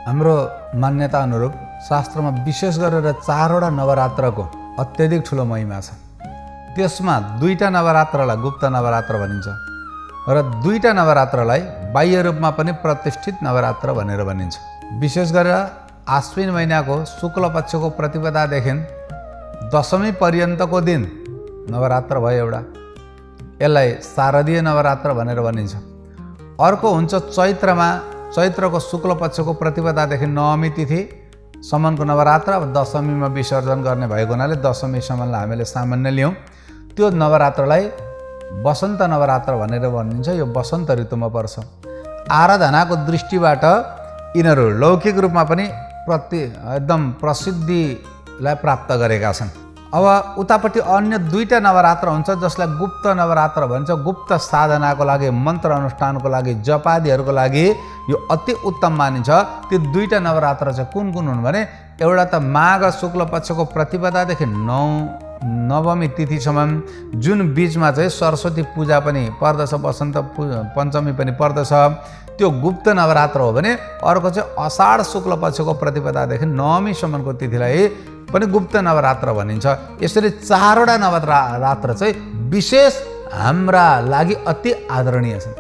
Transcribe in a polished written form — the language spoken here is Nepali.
हाम्रो मान्यता अनुरूप शास्त्रमा विशेष गरेर 4वटा नवरात्रको अत्यधिक ठुलो महिमा छ। त्यसमा 2टा नवरात्रलाई गुप्त नवरात्र भनिन्छ र 2टा नवरात्रलाई बाह्य रूपमा पनि प्रतिष्ठित नवरात्र भनेर भनिन्छ। विशेष गरेर आश्विन महिनाको शुक्ल पक्षको प्रतिपदादेखि दशमी पर्यन्तको दिन नवरात्र भयो एउटा, यसलाई शारदीय नवरात्र भनेर भनिन्छ। अर्को हुन्छ चैत्रको शुक्ल पक्षको प्रतिपदादेखि नवमी तिथिसम्मको नवरात्र, अब दशमीमा विसर्जन गर्ने भएको हुनाले दशमीसम्मलाई हामीले सामान्य लियौँ। त्यो नवरात्रलाई वसन्त नवरात्र भनेर भनिन्छ। यो वसन्त ऋतुमा पर्छ। आराधनाको दृष्टिबाट यिनीहरू लौकिक रूपमा पनि एकदम प्रसिद्धिलाई प्राप्त गरेका छन्। अब उतापट्टि अन्य 2टा नवरात्र हुन्छ जसलाई गुप्त नवरात्र भन्छ। गुप्त साधनाको लागि, मन्त्र अनुष्ठानको लागि, जपादिहरूको लागि यो अति उत्तम मानिन्छ। त्यो 2टा नवरात्र चाहिँ कुन कुन हुन् भने, एउटा त माघ शुक्ल पक्षको प्रतिपदादेखि नवमी तिथिसम्म, जुन बिचमा चाहिँ सरस्वती पूजा पनि पर्दछ, वसन्त पञ्चमी पनि पर्दछ, त्यो गुप्त नवरात्र हो भने अर्को चाहिँ अषाढ शुक्ल पक्षको प्रतिपदादेखि नवमीसम्मको तिथिलाई पनि गुप्त नवरात्र भनिन्छ। यसरी 4वटा नवरात्र चाहिँ विशेष हाम्रा लागि अति आदरणीय छन्।